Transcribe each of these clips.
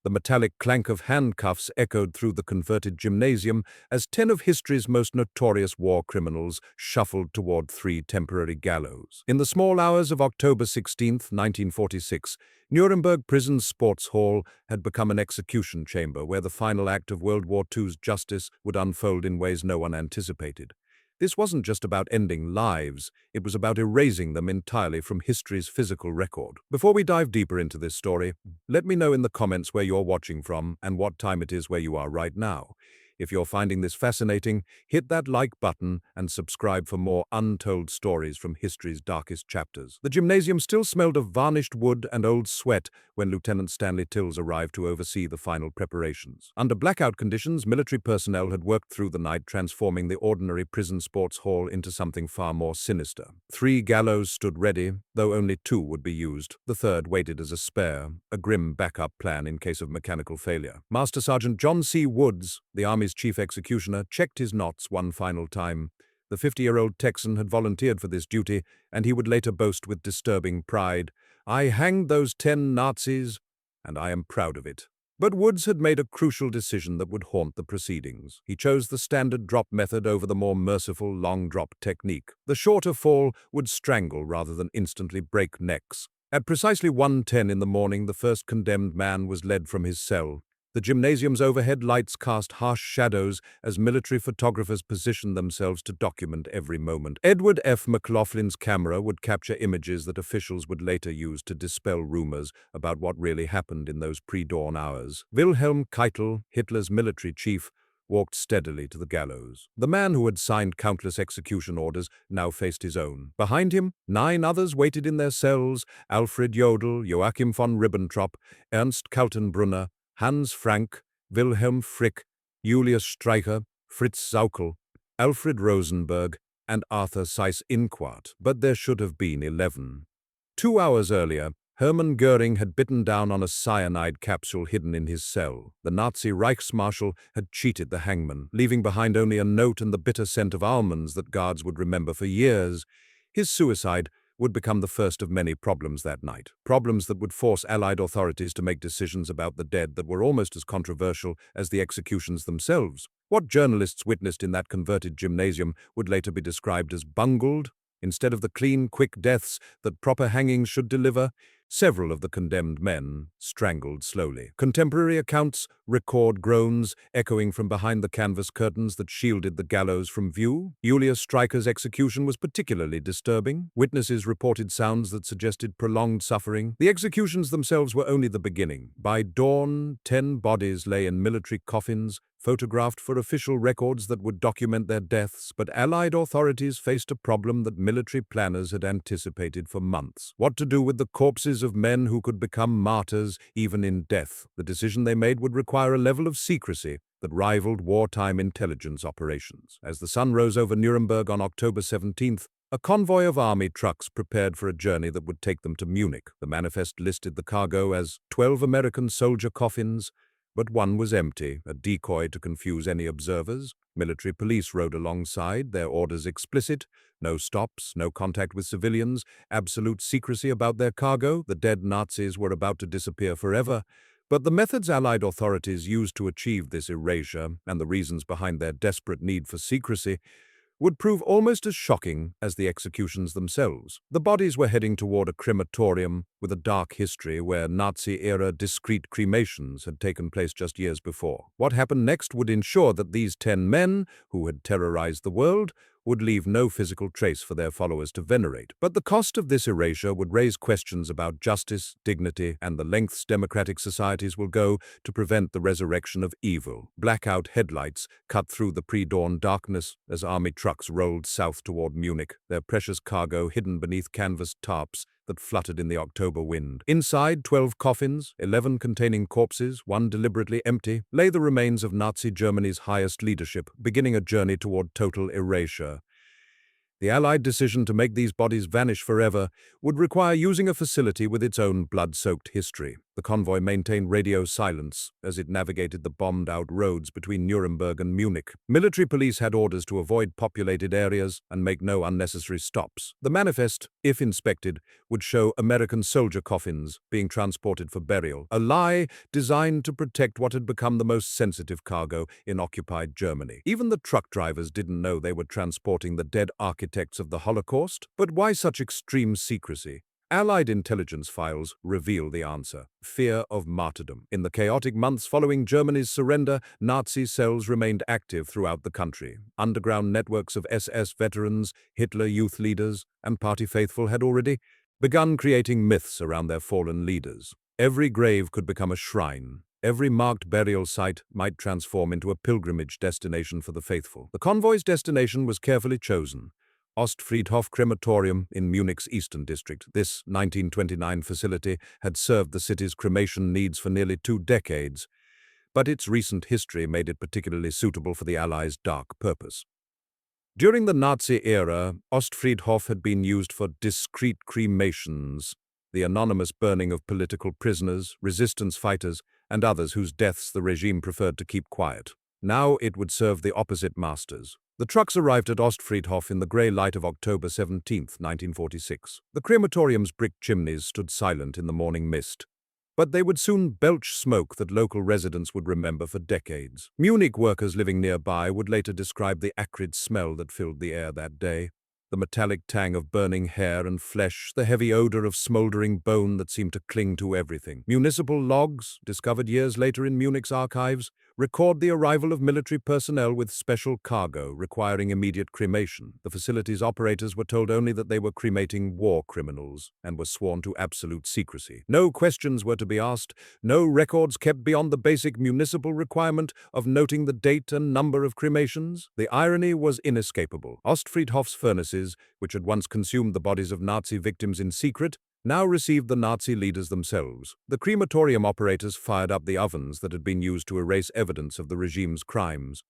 The metallic clank of handcuffs echoed through the converted gymnasium as 10 of history's most notorious war criminals shuffled toward 3 temporary gallows. In the small hours of October 16, 1946, Nuremberg Prison's sports hall had become an execution chamber where the final act of World War II's justice would unfold in ways no one anticipated. This wasn't just about ending lives, it was about erasing them entirely from history's physical record. Before we dive deeper into this story, let me know in the comments where you're watching from and what time it is where you are right now. If you're finding this fascinating, hit that like button and subscribe for more untold stories from history's darkest chapters. The gymnasium still smelled of varnished wood and old sweat when Lieutenant Stanley Tills arrived to oversee the final preparations. Under blackout conditions, military personnel had worked through the night, transforming the ordinary prison sports hall into something far more sinister. 3 gallows stood ready, though only 2 would be used. The third waited as a spare, a grim backup plan in case of mechanical failure. Master Sergeant John C. Woods, the Army's chief executioner, checked his knots one final time. The 50-year-old Texan had volunteered for this duty, and he would later boast with disturbing pride, "I hanged those 10 Nazis, and I am proud of it." But Woods had made a crucial decision that would haunt the proceedings. He chose the standard drop method over the more merciful long drop technique. The shorter fall would strangle rather than instantly break necks. At precisely 1:10 in the morning, the first condemned man was led from his cell. The gymnasium's overhead lights cast harsh shadows as military photographers positioned themselves to document every moment. Edward F. McLaughlin's camera would capture images that officials would later use to dispel rumors about what really happened in those pre-dawn hours. Wilhelm Keitel, Hitler's military chief, walked steadily to the gallows. The man who had signed countless execution orders now faced his own. Behind him, 9 others waited in their cells: Alfred Jodl, Joachim von Ribbentrop, Ernst Kaltenbrunner, Hans Frank, Wilhelm Frick, Julius Streicher, Fritz Saukel, Alfred Rosenberg, and Arthur Seyss-Inquart. But there should have been 11. 2 hours earlier, Hermann Göring had bitten down on a cyanide capsule hidden in his cell. The Nazi Reichsmarshal had cheated the hangman, leaving behind only a note and the bitter scent of almonds that guards would remember for years. His suicide would become the first of many problems that night. Problems that would force Allied authorities to make decisions about the dead that were almost as controversial as the executions themselves. What journalists witnessed in that converted gymnasium would later be described as bungled. Instead of the clean, quick deaths that proper hangings should deliver, several of the condemned men strangled slowly. Contemporary accounts record groans echoing from behind the canvas curtains that shielded the gallows from view. Julius Streicher's execution was particularly disturbing. Witnesses reported sounds that suggested prolonged suffering. The executions themselves were only the beginning. By dawn, 10 bodies lay in military coffins, photographed for official records that would document their deaths, but Allied authorities faced a problem that military planners had anticipated for months. What to do with the corpses of men who could become martyrs even in death? The decision they made would require a level of secrecy that rivaled wartime intelligence operations. As the sun rose over Nuremberg on October 17th, a convoy of army trucks prepared for a journey that would take them to Munich. The manifest listed the cargo as 12 American soldier coffins, but one was empty, a decoy to confuse any observers. Military police rode alongside, their orders explicit: no stops, no contact with civilians, absolute secrecy about their cargo. The dead Nazis were about to disappear forever. But the methods Allied authorities used to achieve this erasure, and the reasons behind their desperate need for secrecy, would prove almost as shocking as the executions themselves. The bodies were heading toward a crematorium with a dark history where Nazi-era discreet cremations had taken place just years before. What happened next would ensure that these 10 men, who had terrorized the world, would leave no physical trace for their followers to venerate. But the cost of this erasure would raise questions about justice, dignity, and the lengths democratic societies will go to prevent the resurrection of evil. Blackout headlights cut through the pre-dawn darkness as army trucks rolled south toward Munich, their precious cargo hidden beneath canvas tarps that fluttered in the October wind. Inside, 12 coffins, 11 containing corpses, 1 deliberately empty, lay the remains of Nazi Germany's highest leadership, beginning a journey toward total erasure. The Allied decision to make these bodies vanish forever would require using a facility with its own blood-soaked history. The convoy maintained radio silence as it navigated the bombed-out roads between Nuremberg and Munich. Military police had orders to avoid populated areas and make no unnecessary stops. The manifest, if inspected, would show American soldier coffins being transported for burial, a lie designed to protect what had become the most sensitive cargo in occupied Germany. Even the truck drivers didn't know they were transporting the dead architects of the Holocaust. But why such extreme secrecy? Allied intelligence files reveal the answer: fear of martyrdom. In the chaotic months following Germany's surrender, Nazi cells remained active throughout the country. Underground networks of SS veterans, Hitler youth leaders, and party faithful had already begun creating myths around their fallen leaders. Every grave could become a shrine. Every marked burial site might transform into a pilgrimage destination for the faithful. The convoy's destination was carefully chosen: Ostfriedhof Crematorium in Munich's eastern district. This 1929 facility had served the city's cremation needs for nearly 2 decades, but its recent history made it particularly suitable for the Allies' dark purpose. During the Nazi era, Ostfriedhof had been used for discreet cremations, the anonymous burning of political prisoners, resistance fighters, and others whose deaths the regime preferred to keep quiet. Now it would serve the opposite masters. The trucks arrived at Ostfriedhof in the grey light of October 17, 1946. The crematorium's brick chimneys stood silent in the morning mist, but they would soon belch smoke that local residents would remember for decades. Munich workers living nearby would later describe the acrid smell that filled the air that day: the metallic tang of burning hair and flesh, the heavy odor of smoldering bone that seemed to cling to everything. Municipal logs, discovered years later in Munich's archives, record the arrival of military personnel with special cargo requiring immediate cremation. The facility's operators were told only that they were cremating war criminals and were sworn to absolute secrecy. No questions were to be asked, no records kept beyond the basic municipal requirement of noting the date and number of cremations. The irony was inescapable. Ostfriedhof's furnaces, which had once consumed the bodies of Nazi victims in secret, now received the Nazi leaders themselves. The crematorium operators fired up the ovens that had been used to erase evidence of the regime's crimes.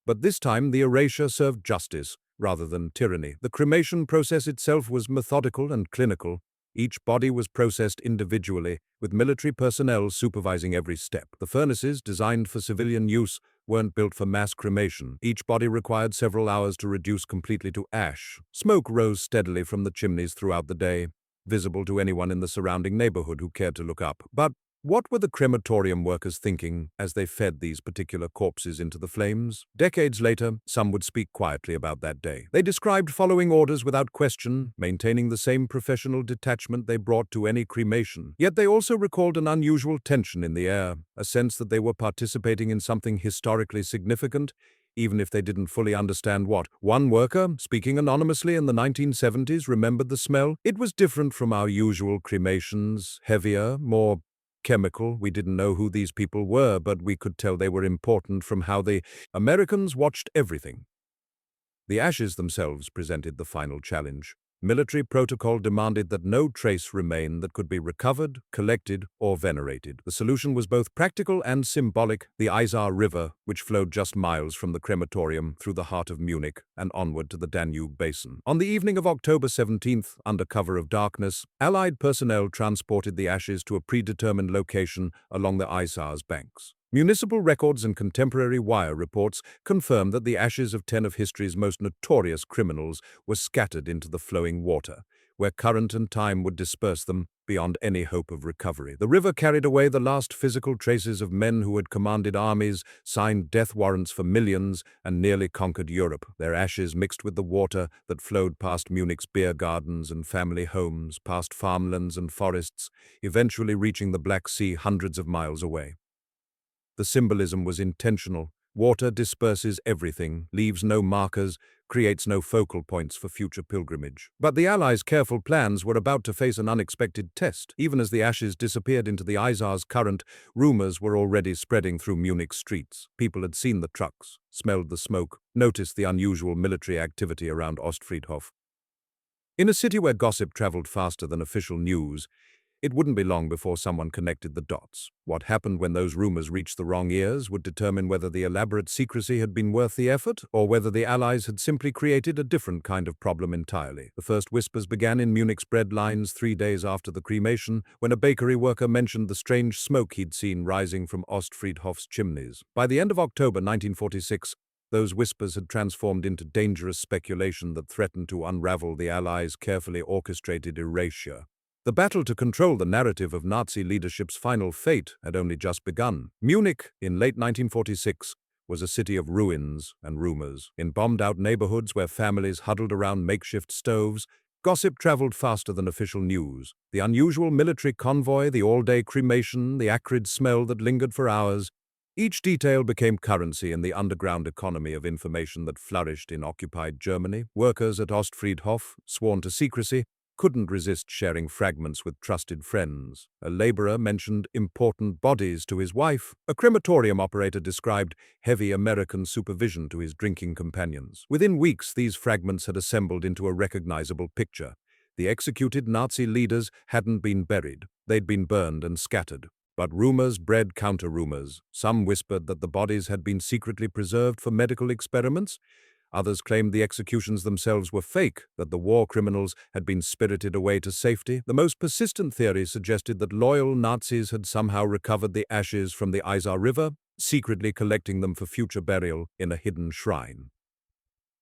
But this time the erasure served justice rather than tyranny. The cremation process itself was methodical and clinical. Each body was processed individually, with military personnel supervising every step. The furnaces, designed for civilian use, weren't built for mass cremation. Each body required several hours to reduce completely to ash. Smoke rose steadily from the chimneys throughout the day, visible to anyone in the surrounding neighborhood who cared to look up. But what were the crematorium workers thinking as they fed these particular corpses into the flames? Decades later, some would speak quietly about that day. They described following orders without question, maintaining the same professional detachment they brought to any cremation. Yet they also recalled an unusual tension in the air, a sense that they were participating in something historically significant, even if they didn't fully understand what. One worker, speaking anonymously in the 1970s, remembered the smell. It was different from our usual cremations, heavier, more chemical. We didn't know who these people were, but we could tell they were important from how the Americans watched everything. The ashes themselves presented the final challenge. Military protocol demanded that no trace remain that could be recovered, collected, or venerated. The solution was both practical and symbolic: the Isar River, which flowed just miles from the crematorium through the heart of Munich and onward to the Danube basin. On the evening of October 17th, under cover of darkness, Allied personnel transported the ashes to a predetermined location along the Isar's banks. Municipal records and contemporary wire reports confirm that the ashes of 10 of history's most notorious criminals were scattered into the flowing water, where current and time would disperse them beyond any hope of recovery. The river carried away the last physical traces of men who had commanded armies, signed death warrants for millions, and nearly conquered Europe. Their ashes mixed with the water that flowed past Munich's beer gardens and family homes, past farmlands and forests, eventually reaching the Black Sea hundreds of miles away. The symbolism was intentional. Water disperses everything, leaves no markers, creates no focal points for future pilgrimage. But the Allies' careful plans were about to face an unexpected test. Even as the ashes disappeared into the Isar's current, rumors were already spreading through Munich's streets. People had seen the trucks, smelled the smoke, noticed the unusual military activity around Ostfriedhof. In a city where gossip traveled faster than official news, It wouldn't be long before someone connected the dots. What happened when those rumors reached the wrong ears would determine whether the elaborate secrecy had been worth the effort, or whether the Allies had simply created a different kind of problem entirely. The first whispers began in Munich's bread lines 3 days after the cremation, when a bakery worker mentioned the strange smoke he'd seen rising from Ostfriedhof's chimneys. By the end of October 1946, those whispers had transformed into dangerous speculation that threatened to unravel the Allies' carefully orchestrated erasure. The battle to control the narrative of Nazi leadership's final fate had only just begun. Munich, in late 1946, was a city of ruins and rumors. In bombed-out neighborhoods where families huddled around makeshift stoves, gossip traveled faster than official news. The unusual military convoy, the all-day cremation, the acrid smell that lingered for hours, each detail became currency in the underground economy of information that flourished in occupied Germany. Workers at Ostfriedhof, sworn to secrecy, couldn't resist sharing fragments with trusted friends. A laborer mentioned important bodies to his wife. A crematorium operator described heavy American supervision to his drinking companions. Within weeks, these fragments had assembled into a recognizable picture. The executed Nazi leaders hadn't been buried. They'd been burned and scattered. But rumors bred counter-rumors. Some whispered that the bodies had been secretly preserved for medical experiments. Others claimed the executions themselves were fake, that the war criminals had been spirited away to safety. The most persistent theory suggested that loyal Nazis had somehow recovered the ashes from the Isar River, secretly collecting them for future burial in a hidden shrine.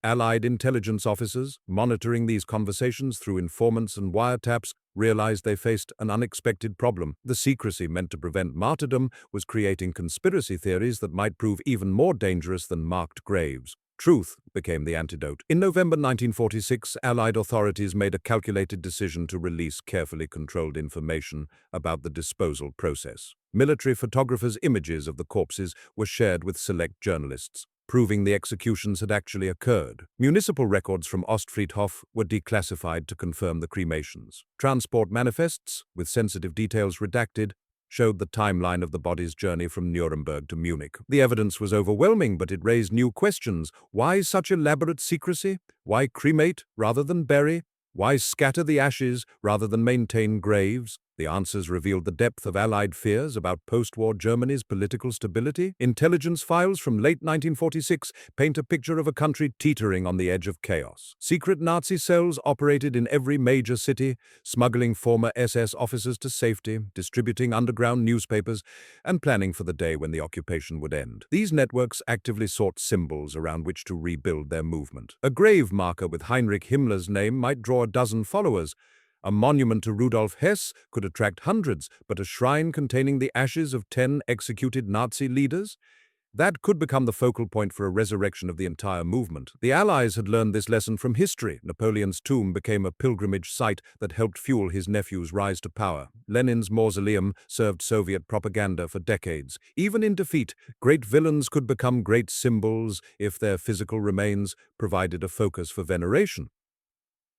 Allied intelligence officers, monitoring these conversations through informants and wiretaps, realized they faced an unexpected problem. The secrecy meant to prevent martyrdom was creating conspiracy theories that might prove even more dangerous than marked graves. Truth became the antidote. In November 1946, Allied authorities made a calculated decision to release carefully controlled information about the disposal process. Military photographers' images of the corpses were shared with select journalists, proving the executions had actually occurred. Municipal records from Ostfriedhof were declassified to confirm the cremations. Transport manifests, with sensitive details redacted, showed the timeline of the body's journey from Nuremberg to Munich. The evidence was overwhelming, but it raised new questions. Why such elaborate secrecy? Why cremate rather than bury? Why scatter the ashes rather than maintain graves? The answers revealed the depth of Allied fears about post-war Germany's political stability. Intelligence files from late 1946 paint a picture of a country teetering on the edge of chaos. Secret Nazi cells operated in every major city, smuggling former SS officers to safety, distributing underground newspapers, and planning for the day when the occupation would end. These networks actively sought symbols around which to rebuild their movement. A grave marker with Heinrich Himmler's name might draw a dozen followers. A monument to Rudolf Hess could attract hundreds, but a shrine containing the ashes of 10 executed Nazi leaders? That could become the focal point for a resurrection of the entire movement. The Allies had learned this lesson from history. Napoleon's tomb became a pilgrimage site that helped fuel his nephew's rise to power. Lenin's mausoleum served Soviet propaganda for decades. Even in defeat, great villains could become great symbols if their physical remains provided a focus for veneration.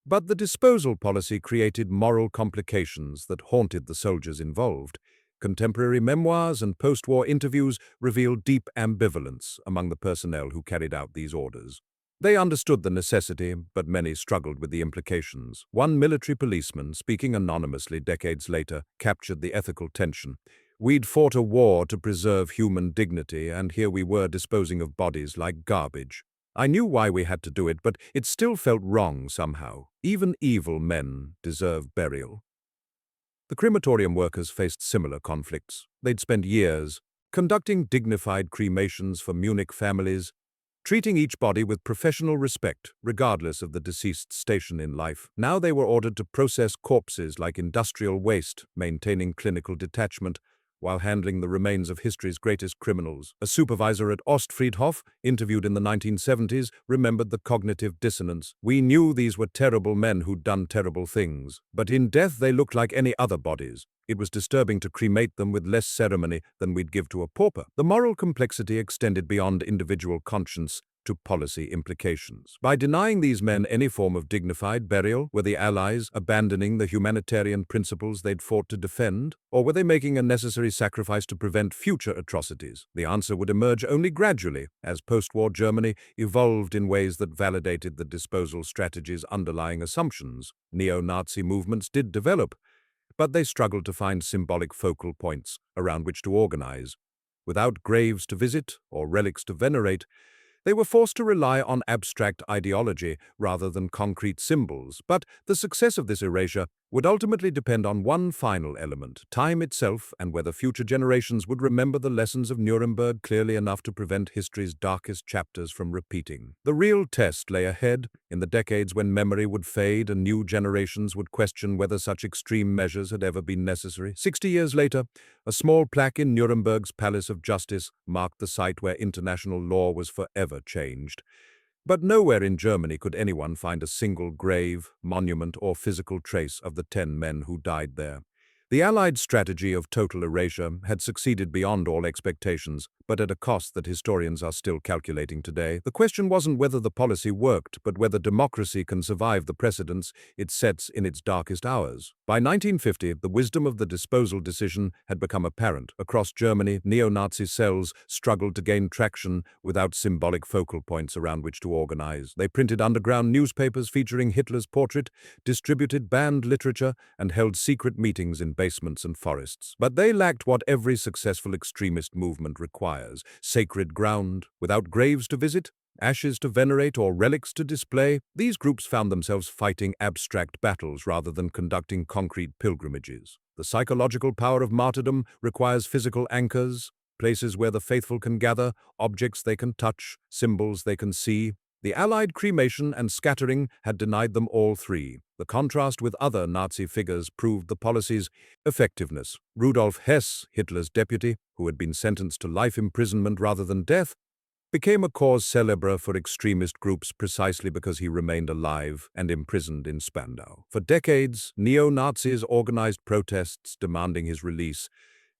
But the disposal policy created moral complications that haunted the soldiers involved. Contemporary memoirs and post-war interviews revealed deep ambivalence among the personnel who carried out these orders. They understood the necessity, but many struggled with the implications. One military policeman, speaking anonymously decades later, captured the ethical tension. We'd fought a war to preserve human dignity, and here we were disposing of bodies like garbage. I knew why we had to do it, but it still felt wrong somehow. Even evil men deserve burial. The crematorium workers faced similar conflicts. They'd spent years conducting dignified cremations for Munich families, treating each body with professional respect, regardless of the deceased's station in life. Now they were ordered to process corpses like industrial waste, maintaining clinical detachment, while handling the remains of history's greatest criminals. A supervisor at Ostfriedhof, interviewed in the 1970s, remembered the cognitive dissonance. We knew these were terrible men who'd done terrible things, but in death they looked like any other bodies. It was disturbing to cremate them with less ceremony than we'd give to a pauper. The moral complexity extended beyond individual conscience to policy implications. By denying these men any form of dignified burial, were the Allies abandoning the humanitarian principles they'd fought to defend, or were they making a necessary sacrifice to prevent future atrocities? The answer would emerge only gradually, as post-war Germany evolved in ways that validated the disposal strategy's underlying assumptions. Neo-Nazi movements did develop, but they struggled to find symbolic focal points around which to organize. Without graves to visit or relics to venerate, they were forced to rely on abstract ideology rather than concrete symbols, but the success of this erasure would ultimately depend on one final element, time itself, and whether future generations would remember the lessons of Nuremberg clearly enough to prevent history's darkest chapters from repeating. The real test lay ahead, in the decades when memory would fade and new generations would question whether such extreme measures had ever been necessary. 60 years later, a small plaque in Nuremberg's Palace of Justice marked the site where international law was forever changed. But nowhere in Germany could anyone find a single grave, monument, or physical trace of the 10 men who died there. The Allied strategy of total erasure had succeeded beyond all expectations, but at a cost that historians are still calculating today. The question wasn't whether the policy worked, but whether democracy can survive the precedents it sets in its darkest hours. By 1950, the wisdom of the disposal decision had become apparent. Across Germany, neo-Nazi cells struggled to gain traction without symbolic focal points around which to organize. They printed underground newspapers featuring Hitler's portrait, distributed banned literature, and held secret meetings in basements and forests. But they lacked what every successful extremist movement requires: sacred ground. Without graves to visit, ashes to venerate, or relics to display, these groups found themselves fighting abstract battles rather than conducting concrete pilgrimages. The psychological power of martyrdom requires physical anchors, places where the faithful can gather, objects they can touch, symbols they can see. The Allied cremation and scattering had denied them all three. The contrast with other Nazi figures proved the policy's effectiveness. Rudolf Hess, Hitler's deputy, who had been sentenced to life imprisonment rather than death, became a cause célèbre for extremist groups precisely because he remained alive and imprisoned in Spandau. For decades, neo-Nazis organized protests demanding his release,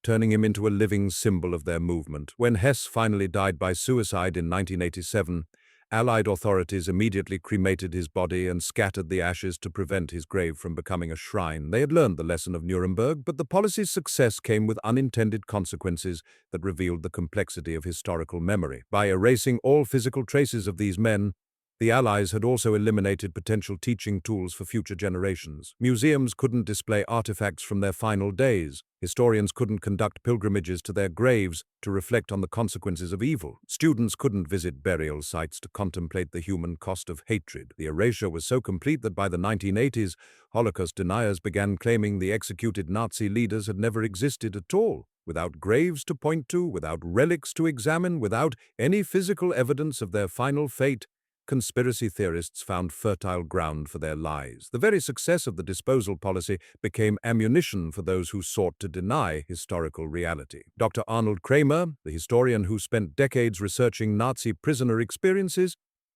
turning him into a living symbol of their movement. When Hess finally died by suicide in 1987, Allied authorities immediately cremated his body and scattered the ashes to prevent his grave from becoming a shrine. They had learned the lesson of Nuremberg, but the policy's success came with unintended consequences that revealed the complexity of historical memory. By erasing all physical traces of these men, the Allies had also eliminated potential teaching tools for future generations. Museums couldn't display artifacts from their final days. Historians couldn't conduct pilgrimages to their graves to reflect on the consequences of evil. Students couldn't visit burial sites to contemplate the human cost of hatred. The erasure was so complete that by the 1980s, Holocaust deniers began claiming the executed Nazi leaders had never existed at all. Without graves to point to, without relics to examine, without any physical evidence of their final fate, conspiracy theorists found fertile ground for their lies. The very success of the disposal policy became ammunition for those who sought to deny historical reality. Dr. Arnold Kramer, the historian who spent decades researching Nazi prisoner experiences,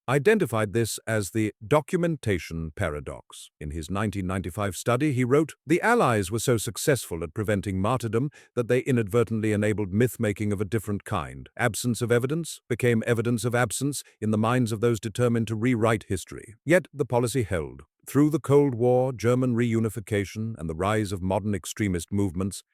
identified this as the documentation paradox. In his 1995 study, he wrote, "The Allies were so successful at preventing martyrdom that they inadvertently enabled myth-making of a different kind. Absence of evidence became evidence of absence in the minds of those determined to rewrite history. Yet the policy held. Through the Cold War, German reunification, and the rise of modern extremist movements,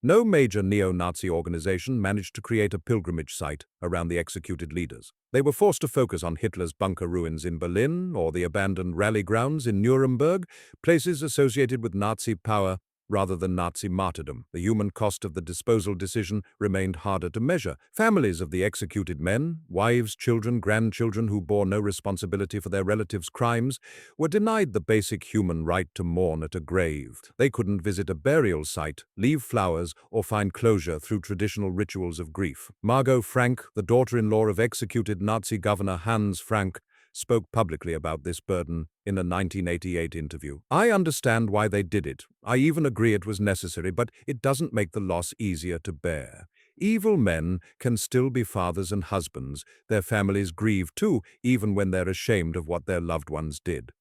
no major neo-Nazi organization managed to create a pilgrimage site around the executed leaders. They were forced to focus on Hitler's bunker ruins in Berlin or the abandoned rally grounds in Nuremberg, places associated with Nazi power rather than Nazi martyrdom. The human cost of the disposal decision remained harder to measure. Families of the executed men, wives, children, grandchildren who bore no responsibility for their relatives' crimes, were denied the basic human right to mourn at a grave. They couldn't visit a burial site, leave flowers, or find closure through traditional rituals of grief. Margot Frank, the daughter-in-law of executed Nazi governor Hans Frank, spoke publicly about this burden in a 1988 interview. "I understand why they did it. I even agree it was necessary, but it doesn't make the loss easier to bear. Evil men can still be fathers and husbands. Their families grieve too, even when they're ashamed of what their loved ones did."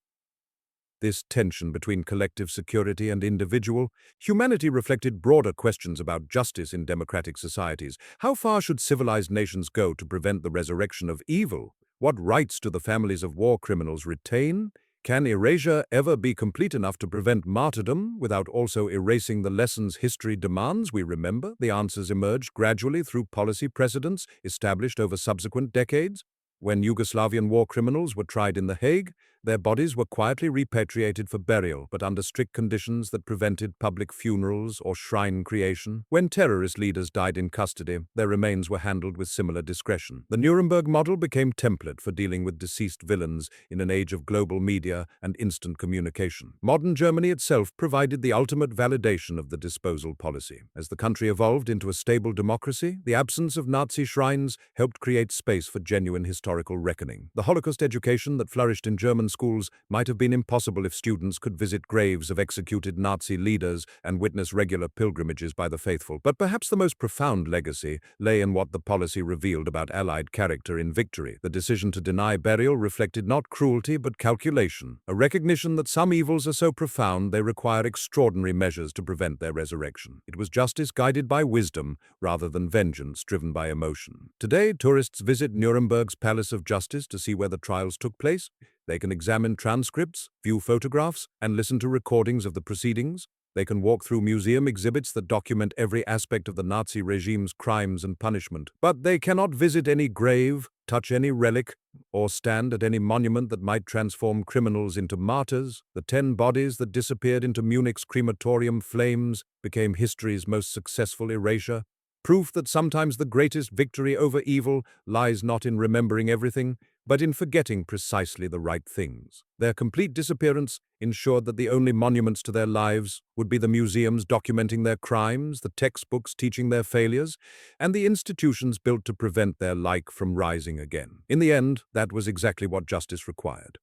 This tension between collective security and individual humanity reflected broader questions about justice in democratic societies. How far should civilized nations go to prevent the resurrection of evil? What rights do the families of war criminals retain? Can erasure ever be complete enough to prevent martyrdom without also erasing the lessons history demands we remember? The answers emerged gradually through policy precedents established over subsequent decades. When Yugoslavian war criminals were tried in The Hague, Their bodies were quietly repatriated for burial, but under strict conditions that prevented public funerals or shrine creation. When terrorist leaders died in custody, their remains were handled with similar discretion. The Nuremberg model became template for dealing with deceased villains in an age of global media and instant communication. Modern Germany itself provided the ultimate validation of the disposal policy. As the country evolved into a stable democracy, the absence of Nazi shrines helped create space for genuine historical reckoning. The Holocaust education that flourished in German schools might have been impossible if students could visit graves of executed Nazi leaders and witness regular pilgrimages by the faithful. But perhaps the most profound legacy lay in what the policy revealed about Allied character in victory. The decision to deny burial reflected not cruelty but calculation, a recognition that some evils are so profound they require extraordinary measures to prevent their resurrection. It was justice guided by wisdom rather than vengeance driven by emotion. Today, tourists visit Nuremberg's Palace of Justice to see where the trials took place. They can examine transcripts, view photographs, and listen to recordings of the proceedings. They can walk through museum exhibits that document every aspect of the Nazi regime's crimes and punishment. But they cannot visit any grave, touch any relic, or stand at any monument that might transform criminals into martyrs. The 10 bodies that disappeared into Munich's crematorium flames became history's most successful erasure. Proof that sometimes the greatest victory over evil lies not in remembering everything, but in forgetting precisely the right things. Their complete disappearance ensured that the only monuments to their lives would be the museums documenting their crimes, the textbooks teaching their failures, and the institutions built to prevent their like from rising again. In the end, that was exactly what justice required.